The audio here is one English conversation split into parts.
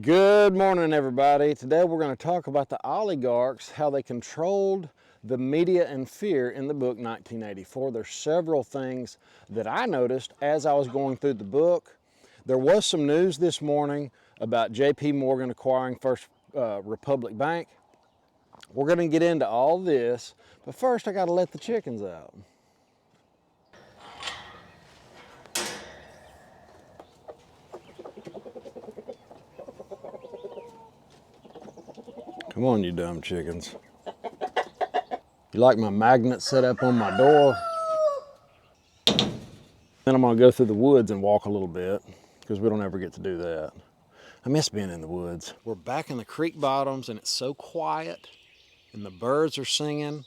Good morning, everybody. Today we're going to talk about the oligarchs, how they controlled the media and fear in the book 1984. There's several things that I noticed as I was going through the book. There was some news this morning about J.P. Morgan acquiring First Republic Bank. We're going to get into all this, but first I got to let the chickens out. Come on, you dumb chickens. You like my magnet set up on my door? Then I'm gonna go through the woods and walk a little bit because we don't ever get to do that. I miss being in the woods. We're back in the creek bottoms and it's so quiet and the birds are singing.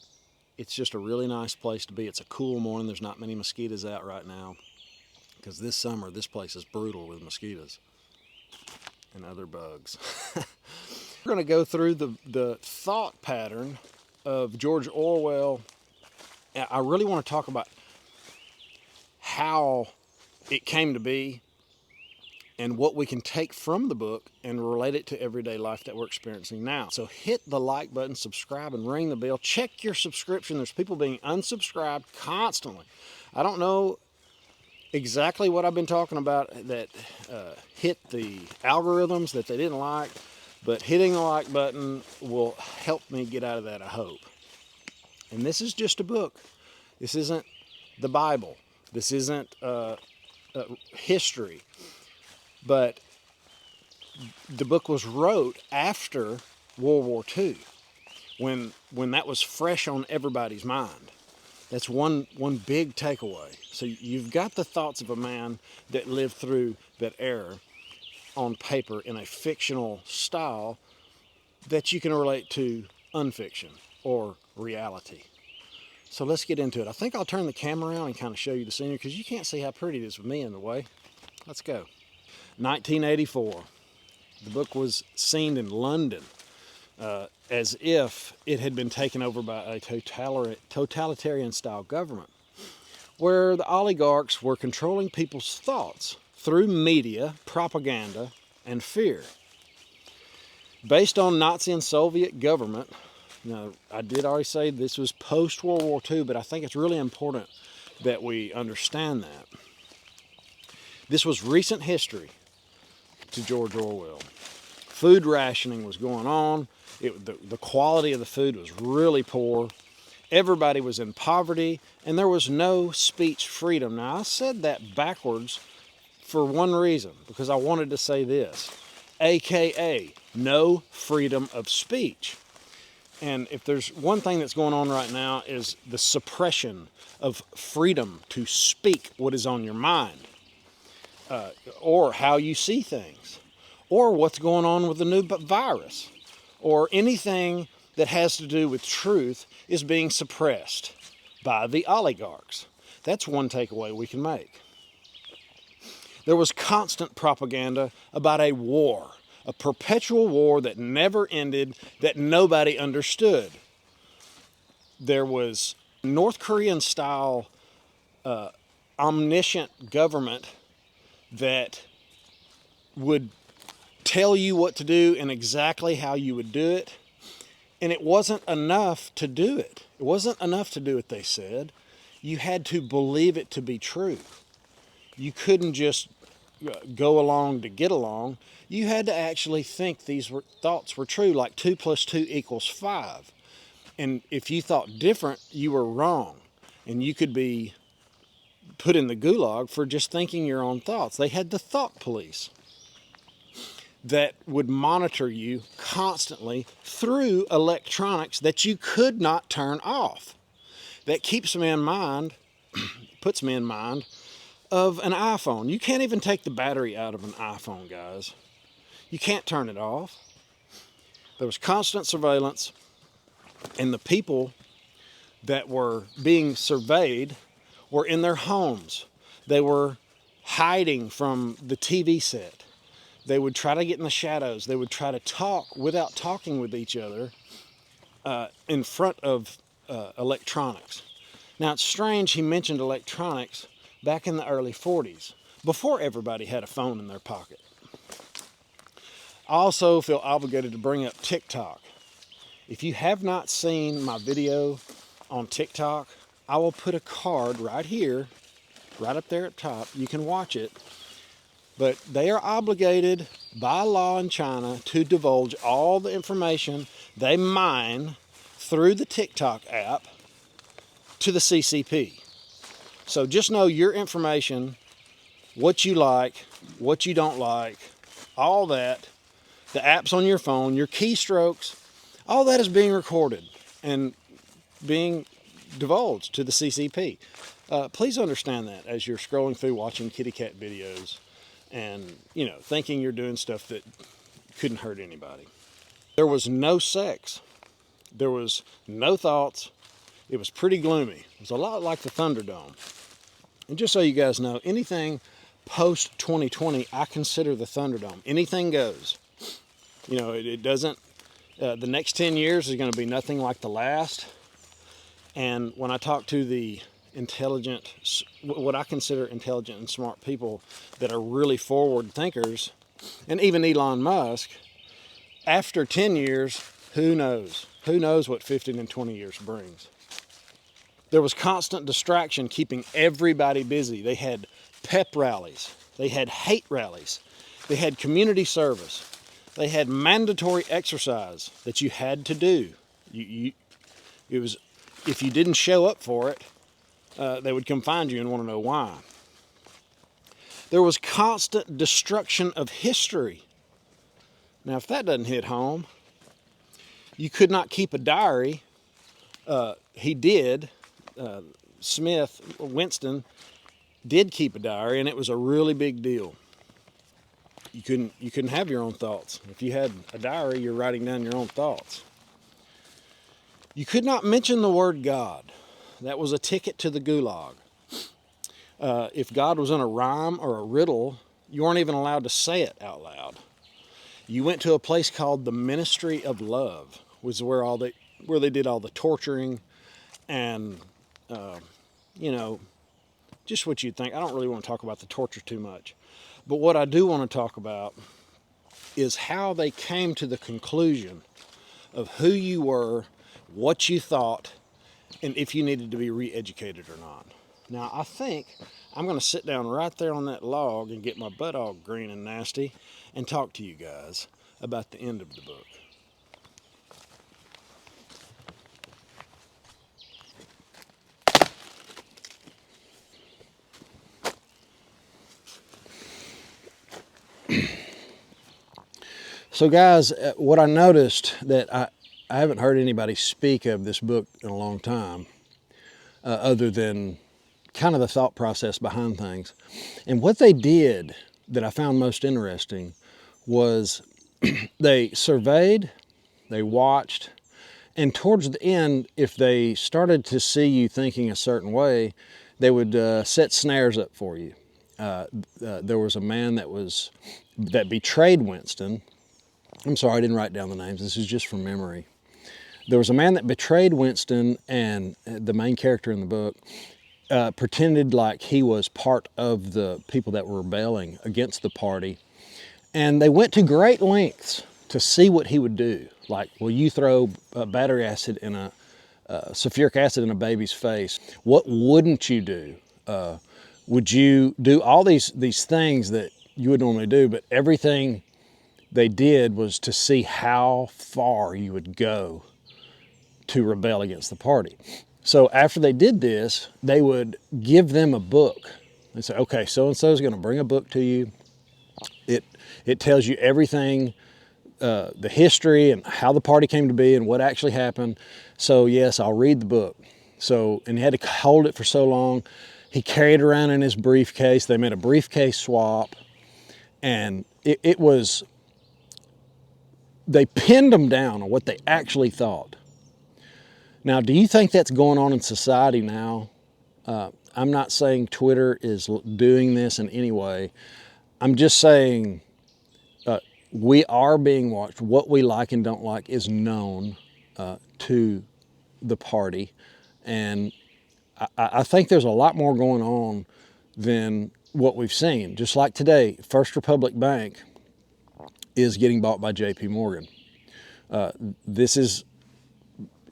It's just a really nice place to be. It's a cool morning. There's not many mosquitoes out right now because this summer this place is brutal with mosquitoes and other bugs. We're gonna go through the thought pattern of George Orwell. I really want to talk about how it came to be and what we can take from the book and relate it to everyday life that we're experiencing now. So hit the like button, subscribe, and ring the bell. Check your subscription. There's people being unsubscribed constantly. I don't know exactly what I've been talking about that hit the algorithms that they didn't like, but hitting the like button will help me get out of that, I hope. And this is just a book. This isn't the Bible. This isn't history. But the book was wrote after World War II, when that was fresh on everybody's mind. That's one big takeaway. So you've got the thoughts of a man that lived through that era on paper in a fictional style that you can relate to unfiction or reality. So let's get into it. I think I'll turn the camera around and kind of show you the scenery because you can't see how pretty it is with me in the way. Let's go. 1984. The book was seen in London as if it had been taken over by a totalitarian style government, where the oligarchs were controlling people's thoughts through media, propaganda, and fear. Based on Nazi and Soviet government. Now, I did already say this was post-World War II, but I think it's really important that we understand that. This was recent history to George Orwell. Food rationing was going on. The quality of the food was really poor. Everybody was in poverty, and there was no speech freedom. Now, I said that backwards for one reason, because I wanted to say this, AKA, no freedom of speech. And if there's one thing that's going on right now is the suppression of freedom to speak what is on your mind, or how you see things, or what's going on with the new virus, or anything that has to do with truth is being suppressed by the oligarchs. That's one takeaway we can make. There was constant propaganda about a war, a perpetual war that never ended, that nobody understood. There was North Korean style omniscient government that would tell you what to do and exactly how you would do it. And it wasn't enough to do it. It wasn't enough to do what they said. You had to believe it to be true. You couldn't just go along to get along. You had to actually think these thoughts were true, like 2 + 2 = 5. And if you thought different, you were wrong. And you could be put in the gulag for just thinking your own thoughts. They had the thought police that would monitor you constantly through electronics that you could not turn off. That keeps me in mind, puts me in mind of an iPhone. You can't even take the battery out of an iPhone, guys. You can't turn it off. There was constant surveillance, and the people that were being surveyed were in their homes. They were hiding from the TV set. They would try to get in the shadows. They would try to talk without talking with each other in front of electronics. Now, it's strange he mentioned electronics back in the early 40s, before everybody had a phone in their pocket. I also feel obligated to bring up TikTok. If you have not seen my video on TikTok, I will put a card right here, right up there at top. You can watch it. But they are obligated by law in China to divulge all the information they mine through the TikTok app to the CCP. So just know your information, what you like, what you don't like, all that, the apps on your phone, your keystrokes, all that is being recorded and being divulged to the CCP. Please understand that as you're scrolling through watching kitty cat videos and, thinking you're doing stuff that couldn't hurt anybody. There was no sex. There was no thoughts. It was pretty gloomy. It was a lot like the Thunderdome. And just so you guys know, anything post 2020, I consider the Thunderdome. Anything goes. It doesn't, the next 10 years is going to be nothing like the last. And when I talk to the intelligent, what I consider intelligent and smart people that are really forward thinkers, and even Elon Musk, after 10 years, who knows? Who knows what 15 and 20 years brings? There was constant distraction keeping everybody busy. They had pep rallies. They had hate rallies. They had community service. They had mandatory exercise that you had to do. It was, if you didn't show up for it, they would come find you and want to know why. There was constant destruction of history. Now, if that doesn't hit home, you could not keep a diary. He did. Winston did keep a diary, and it was a really big deal. You couldn't have your own thoughts. If you had a diary, you're writing down your own thoughts. You could not mention the word God. That was a ticket to the gulag. If God was in a rhyme or a riddle, you weren't even allowed to say it out loud. You went to a place called the Ministry of Love, was where they did all the torturing and just what you'd think. I don't really want to talk about the torture too much. But what I do want to talk about is how they came to the conclusion of who you were, what you thought, and if you needed to be re-educated or not. Now, I think I'm going to sit down right there on that log and get my butt all green and nasty and talk to you guys about the end of the book. So guys, what I noticed that I haven't heard anybody speak of this book in a long time, other than kind of the thought process behind things. And what they did that I found most interesting was they surveyed, they watched, and towards the end, if they started to see you thinking a certain way, they would set snares up for you. There was a man that betrayed Winston. I'm sorry, I didn't write down the names. This is just from memory. There was a man that betrayed Winston, and the main character in the book pretended like he was part of the people that were rebelling against the party. And they went to great lengths to see what he would do. Like, will you throw battery acid in sulfuric acid in a baby's face? What wouldn't you do? Would you do all these things that you would normally do, but everything they did was to see how far you would go to rebel against the party. So after they did this, they would give them a book. They say, okay, so-and-so is going to bring a book to you. It tells you everything, the history and how the party came to be and what actually happened. So yes, I'll read the book. And he had to hold it for so long. He carried it around in his briefcase. They made a briefcase swap. And they pinned them down on what they actually thought. Now, do you think that's going on in society now? I'm not saying Twitter is doing this in any way. I'm just saying we are being watched. What we like and don't like is known to the party. And I think there's a lot more going on than what we've seen. Just like today, First Republic Bank is getting bought by JP Morgan. This is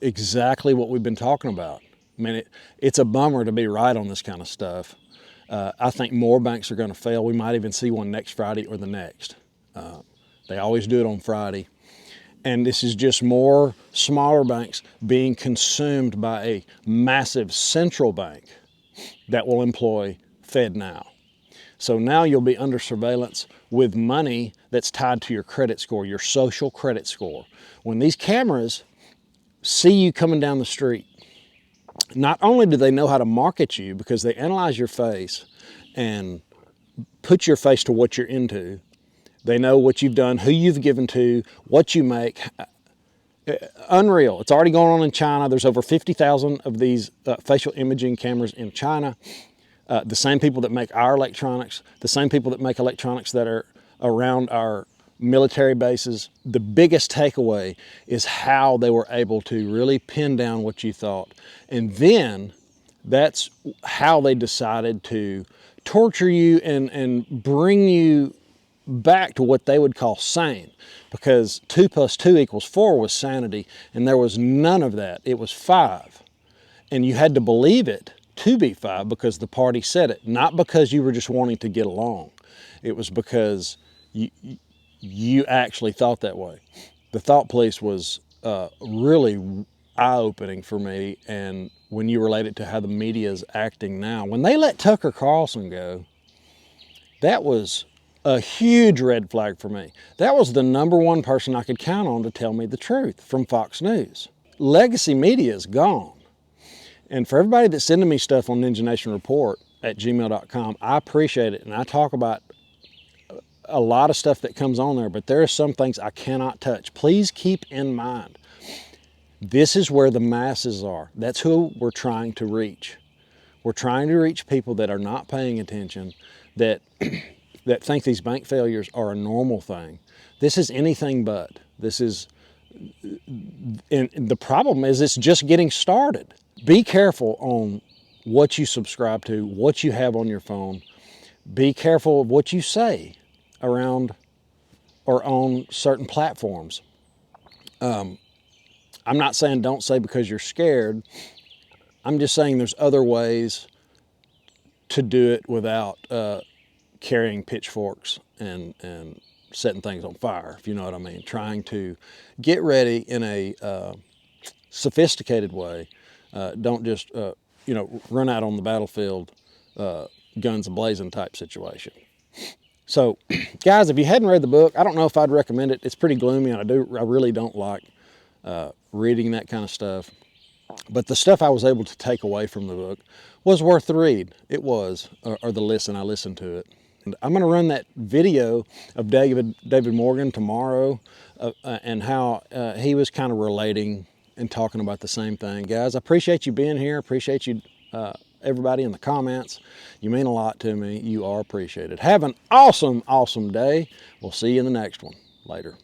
exactly what we've been talking about. I mean, it's a bummer to be right on this kind of stuff. I think more banks are going to fail. We might even see one next Friday or the next. They always do it on Friday. And this is just more smaller banks being consumed by a massive central bank that will employ FedNow. So now you'll be under surveillance with money that's tied to your credit score, your social credit score. When these cameras see you coming down the street, not only do they know how to market you because they analyze your face and put your face to what you're into, they know what you've done, who you've given to, what you make. Unreal. It's already going on in China. There's over 50,000 of these facial imaging cameras in China. The same people that make our electronics, the same people that make electronics that are around our military bases. The biggest takeaway is how they were able to really pin down what you thought. And then that's how they decided to torture you and bring you back to what they would call sane, because 2 + 2 = 4 was sanity, and there was none of that. It was 5, and you had to believe it to be 5 because the party said it, not because you were just wanting to get along. It was because you actually thought that way. The thought police was really eye-opening for me, and when you relate it to how the media is acting now, when they let Tucker Carlson go, that was a huge red flag for me. That was the #1 person I could count on to tell me the truth from Fox News. Legacy media is gone. And for everybody that's sending me stuff on Ninja Nation Report at gmail.com, I appreciate it. And I talk about a lot of stuff that comes on there, but there are some things I cannot touch. Please keep in mind, this is where the masses are. That's who we're trying to reach. We're trying to reach people that are not paying attention, that that think these bank failures are a normal thing. This is anything but. This is, and the problem is it's just getting started. Be careful on what you subscribe to, what you have on your phone. Be careful of what you say around or on certain platforms. I'm not saying don't say because you're scared. I'm just saying there's other ways to do it without carrying pitchforks and setting things on fire, if you know what I mean. Trying to get ready in a sophisticated way. Don't just run out on the battlefield, guns a-blazing type situation. So, guys, if you hadn't read the book, I don't know if I'd recommend it. It's pretty gloomy, and I really don't like reading that kind of stuff. But the stuff I was able to take away from the book was worth the read. It was, or the listen. I listened to it. And I'm going to run that video of David Morgan tomorrow and how he was kind of relating and talking about the same thing. Guys, I appreciate you being here. Appreciate you, everybody in the comments. You mean a lot to me. You are appreciated. Have an awesome, awesome day. We'll see you in the next one. Later.